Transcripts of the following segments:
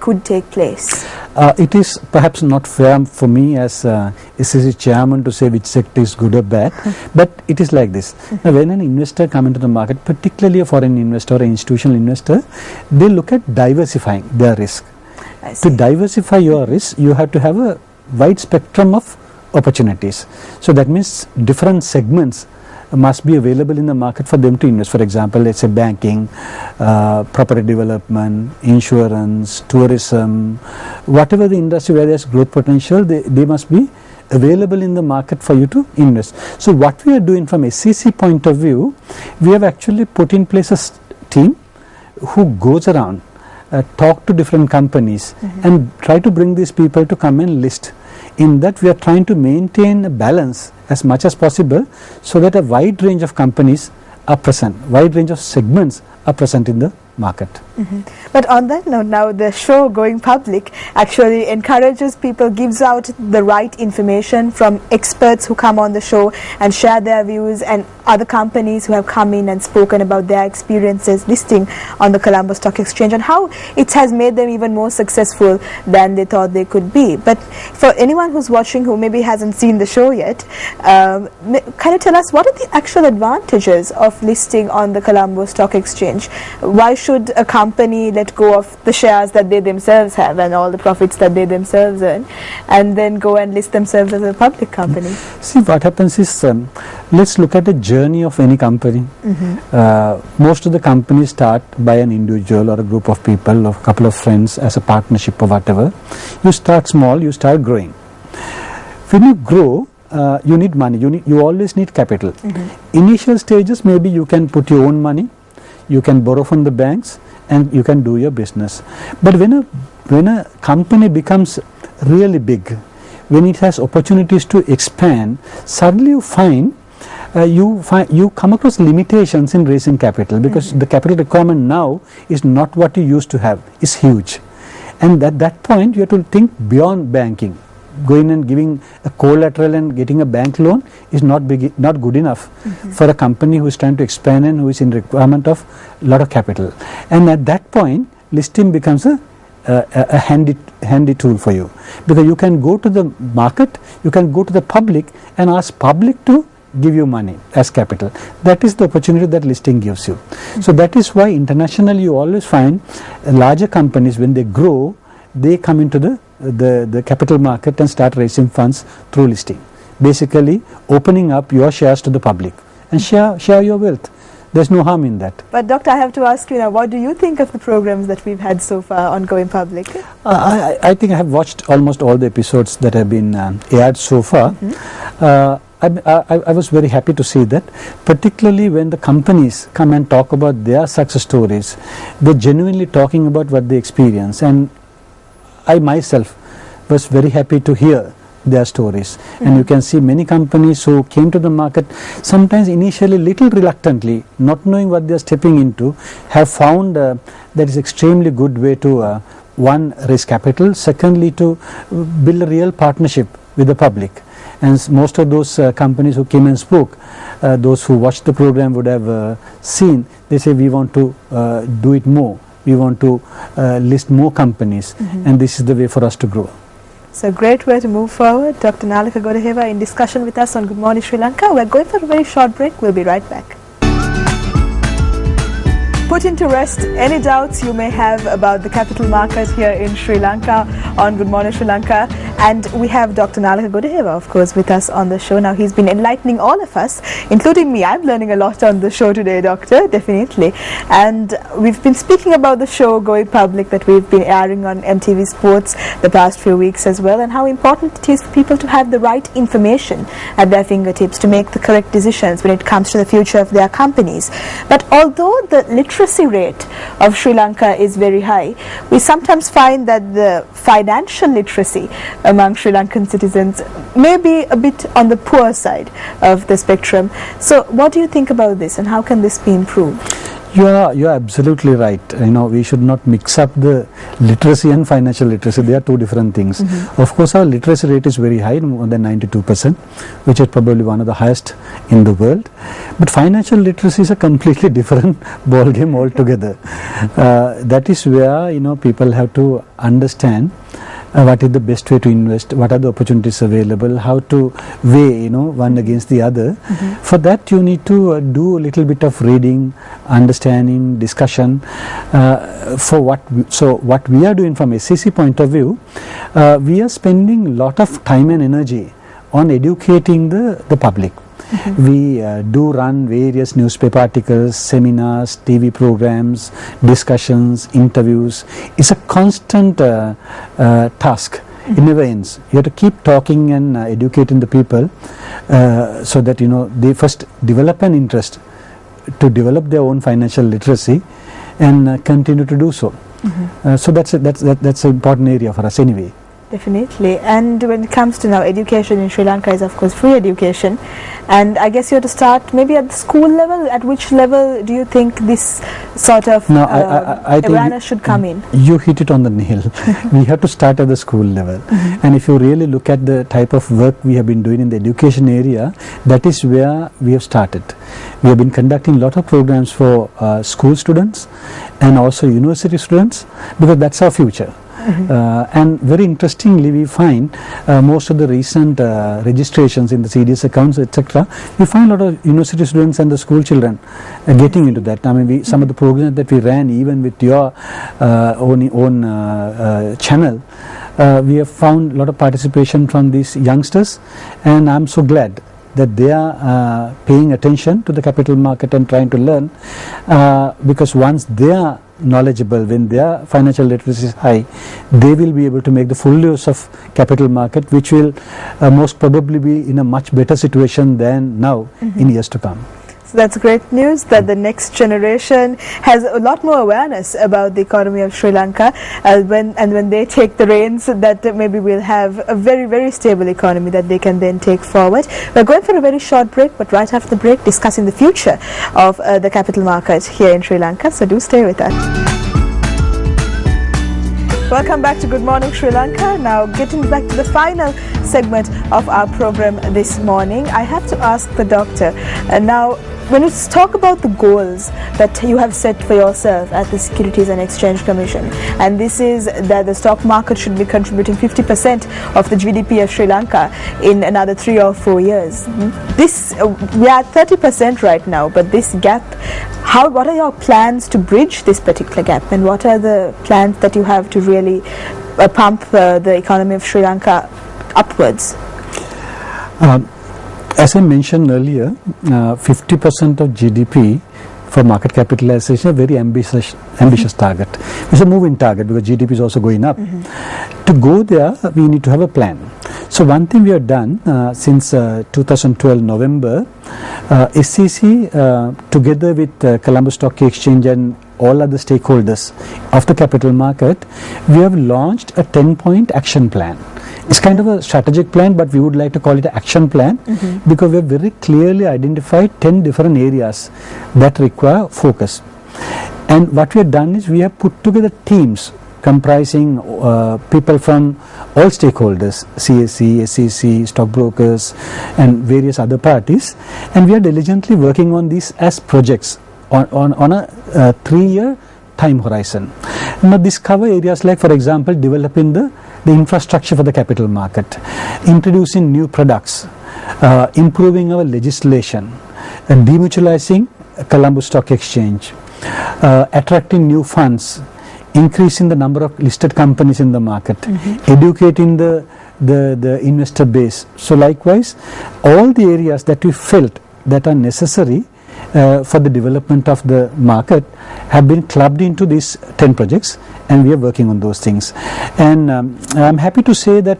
could take place? It is perhaps not fair for me as SEC chairman to say which sector is good or bad, but it is like this. Now, when an investor comes into the market, particularly a foreign investor or an institutional investor, they look at diversifying their risk. To diversify your risk, you have to have a wide spectrum of opportunities. So that means different segments must be available in the market for them to invest. For example, let's say banking, property development, insurance, tourism, whatever the industry where there's growth potential, they must be available in the market for you to invest. So what we are doing from SEC point of view, we have actually put in place a team who goes around, talk to different companies and try to bring these people to come and list. In that we are trying to maintain a balance as much as possible so that a wide range of companies are present, wide range of segments are present in the market. But on that note, now the show Going Public actually encourages people, gives out the right information from experts who come on the show and share their views, and other companies who have come in and spoken about their experiences listing on the Colombo Stock Exchange and how it has made them even more successful than they thought they could be. But for anyone who's watching who maybe hasn't seen the show yet, can you tell us what are the actual advantages of listing on the Colombo Stock Exchange? Why should a company let go of the shares that they themselves have and all the profits that they themselves earn and then go and list themselves as a public company? See, what happens is, let's look at the journey of any company. Most of the companies start by an individual or a group of people or a couple of friends as a partnership or whatever. You start small, you start growing. When you grow, you need money, you always need capital. Initial stages, maybe you can put your own money, you can borrow from the banks, and you can do your business. But when a company becomes really big, when it has opportunities to expand, suddenly you find you come across limitations in raising capital, because the capital requirement now is not what you used to have, it's huge. And at that point you have to think beyond banking. Going and giving a collateral and getting a bank loan is not good enough for a company who is trying to expand and who is in requirement of a lot of capital. And at that point, listing becomes a handy tool for you, because you can go to the market, you can go to the public and ask public to give you money as capital. That is the opportunity that listing gives you. So that is why internationally you always find larger companies, when they grow, they come into the capital market and start raising funds through listing, basically opening up your shares to the public and share your wealth. There's no harm in that. But Doctor, I have to ask you now, what do you think of the programs that we've had so far on Going Public? I think I have watched almost all the episodes that have been aired so far. I was very happy to see that, particularly when the companies come and talk about their success stories. They're genuinely talking about what they experience, and I myself was very happy to hear their stories. And you can see many companies who came to the market, sometimes initially little reluctantly, not knowing what they are stepping into, have found that is extremely good way to one, raise capital, secondly to build a real partnership with the public. And most of those companies who came and spoke, those who watched the program would have seen, they say we want to do it more. We want to list more companies, and this is the way for us to grow. So great way to move forward. Dr. Nalika Godaheva in discussion with us on Good Morning Sri Lanka. We're going for a very short break. We'll be right back. Put into rest any doubts you may have about the capital market here in Sri Lanka on Good Morning Sri Lanka. And we have Dr. Nalika Godaheva, of course, with us on the show. Now, he's been enlightening all of us, including me. I'm learning a lot on the show today, Doctor, definitely. And we've been speaking about the show Going Public that we've been airing on MTV Sports the past few weeks as well, and how important it is for people to have the right information at their fingertips to make the correct decisions when it comes to the future of their companies. But although the literacy rate of Sri Lanka is very high, we sometimes find that the financial literacy among Sri Lankan citizens may be a bit on the poor side of the spectrum. So what do you think about this, and how can this be improved? You are absolutely right. We should not mix up the literacy and financial literacy. They are two different things. Of course, our literacy rate is very high, more than 92%, which is probably one of the highest in the world. But financial literacy is a completely different ball game altogether. That is where people have to understand what is the best way to invest, what are the opportunities available, how to weigh one against the other. For that you need to do a little bit of reading, understanding, discussion. What we are doing from SEC point of view, we are spending a lot of time and energy on educating the public. We do run various newspaper articles, seminars, TV programs, discussions, interviews. It's a constant task. It never ends. You have to keep talking and educating the people so that they first develop an interest to develop their own financial literacy and continue to do so. So that's an important area for us anyway. Definitely. And when it comes to now education in Sri Lanka is of course free education, and I guess you have to start maybe at the school level. At which level do you think this sort of I awareness should come in? You hit it on the nail. We have to start at the school level. And if you really look at the type of work we have been doing in the education area, that is where we have started. We have been conducting a lot of programs for school students and also university students, because that's our future. And very interestingly, we find most of the recent registrations in the CDS accounts, etc., we find a lot of university students and the school children getting into that. I mean, some of the programs that we ran, even with your own channel, we have found a lot of participation from these youngsters, and I'm so glad that they are paying attention to the capital market and trying to learn, because once they are knowledgeable, when their financial literacy is high, they will be able to make the full use of capital market, which will most probably be in a much better situation than now in years to come. So that's great news that the next generation has a lot more awareness about the economy of Sri Lanka, when they take the reins, that maybe we'll have a very, very stable economy that they can then take forward. We're going for a very short break, but right after the break discussing the future of the capital market here in Sri Lanka, so do stay with us. Welcome back to Good Morning Sri Lanka. Now getting back to the final segment of our program this morning, I have to ask the doctor, now when you talk about the goals that you have set for yourself at the Securities and Exchange Commission, and this is that the stock market should be contributing 50% of the GDP of Sri Lanka in another 3 or 4 years. We are at 30% right now, but this gap, what are your plans to bridge this particular gap, and what are the plans that you have to really pump the economy of Sri Lanka upwards? As I mentioned earlier, 50% of GDP for market capitalization is a very ambitious target. It's a moving target because GDP is also going up. To go there, we need to have a plan. So one thing we have done since 2012 November, SEC together with Colombo Stock Exchange and all other stakeholders of the capital market, we have launched a 10-point action plan. It's kind of a strategic plan, but we would like to call it an action plan because we have very clearly identified 10 different areas that require focus. And what we have done is we have put together teams comprising people from all stakeholders, CSE, SEC, stockbrokers and various other parties, and we are diligently working on these as projects on a 3-year time horizon. Now this cover areas like, for example, developing the infrastructure for the capital market, introducing new products, improving our legislation, demutualizing Colombo Stock Exchange, attracting new funds, increasing the number of listed companies in the market, educating the investor base. So likewise, all the areas that we felt that are necessary for the development of the market have been clubbed into these 10 projects, and we are working on those things. And I'm happy to say that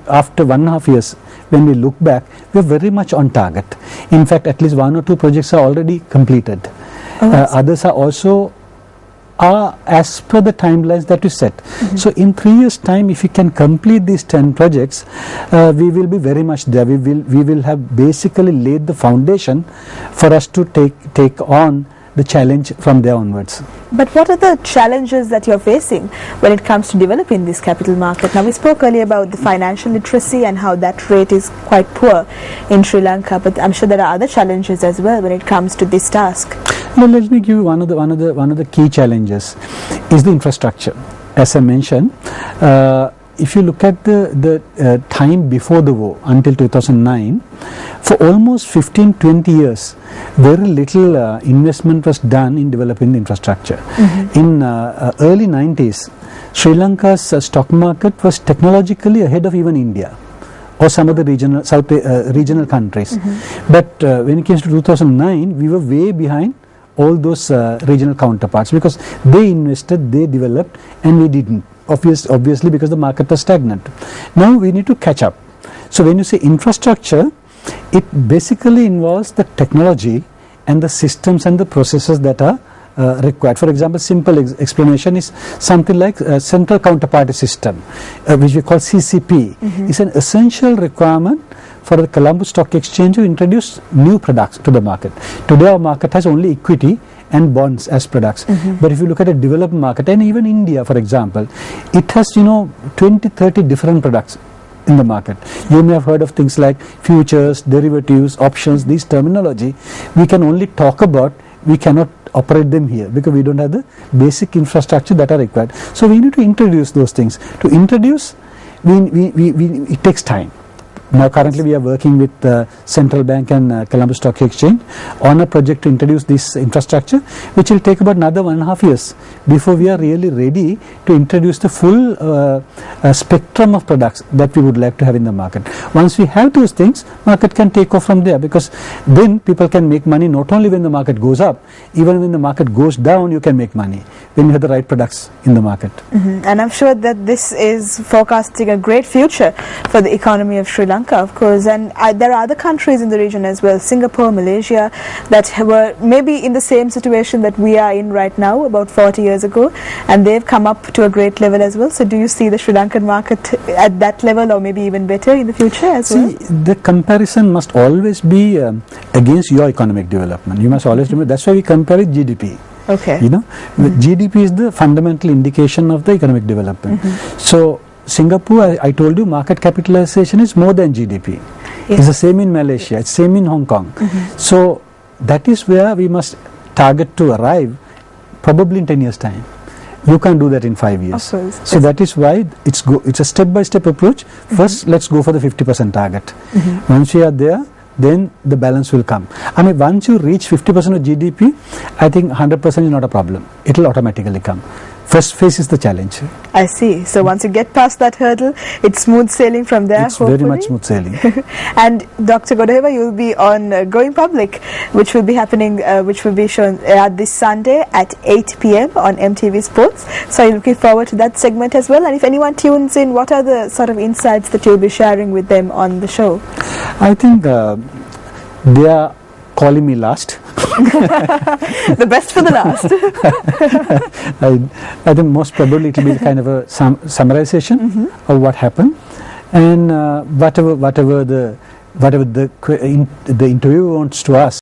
after 1.5 years, when we look back, we are very much on target. In fact, at least 1 or 2 projects are already completed. Others are also as per the timelines that we set. So in 3 years time, if we can complete these 10 projects, we will be very much there. We will have basically laid the foundation for us to take on the challenge from there onwards. But what are the challenges that you're facing when it comes to developing this capital market? Now, we spoke earlier about the financial literacy and how that rate is quite poor in Sri Lanka, but I'm sure there are other challenges as well when it comes to this task. Well, let me give you one of the key challenges is the infrastructure. As I mentioned, if you look at the time before the war until 2009, for almost 15-20 years, very little investment was done in developing the infrastructure. In early 90s, Sri Lanka's stock market was technologically ahead of even India or some of the regional countries. But when it came to 2009, we were way behind all those regional counterparts because they invested, they developed, and we didn't. Obviously because the market was stagnant. Now we need to catch up. So when you say infrastructure, it basically involves the technology and the systems and the processes that are required. For example, simple explanation is something like a central counterparty system, which we call CCP. Is an essential requirement for the Colombo Stock Exchange to introduce new products to the market. Today our market has only equity and bonds as products. But if you look at a developed market, and even India for example, it has 20-30 different products in the market. You may have heard of things like futures, derivatives, options. These terminology we can only talk about, we cannot operate them here because we don't have the basic infrastructure that are required. So we need to introduce those things. To introduce, it takes time. Now currently we are working with Central Bank and Colombo Stock Exchange on a project to introduce this infrastructure, which will take about another 1.5 years before we are really ready to introduce the full spectrum of products that we would like to have in the market. Once we have those things, market can take off from there, because then people can make money not only when the market goes up, even when the market goes down you can make money when you have the right products in the market. And I'm sure that this is forecasting a great future for the economy of Sri Lanka, of course, and there are other countries in the region as well, Singapore, Malaysia, that were maybe in the same situation that we are in right now about 40 years ago, and they've come up to a great level as well. So do you see the Sri Lankan market at that level or maybe even better in the future as well? See, the comparison must always be against your economic development. You must always remember, that's why we compare with GDP. Okay. The GDP is the fundamental indication of the economic development. So Singapore, I told you, market capitalization is more than GDP. Yes. It's the same in Malaysia, it's same in Hong Kong. So that is where we must target to arrive, probably in 10 years time. You can't do that in 5 years. So that is why it's a step-by-step approach. First, let's go for the 50% target. Once we are there, then the balance will come. I mean, once you reach 50% of GDP, I think 100% is not a problem. It will automatically come. First phase is the challenge. I see. So once you get past that hurdle, it's smooth sailing from there. It's very much smooth sailing. And Dr. Godaheva, you will be on Going Public, which will be happening, which will be shown this Sunday at 8 p.m. on MTV Sports. So I'm looking forward to that segment as well. And if anyone tunes in, what are the sort of insights that you'll be sharing with them on the show? I think they are calling me last. The best for the last. I think most probably it will be kind of a summarization of what happened, and whatever the interviewer wants to ask.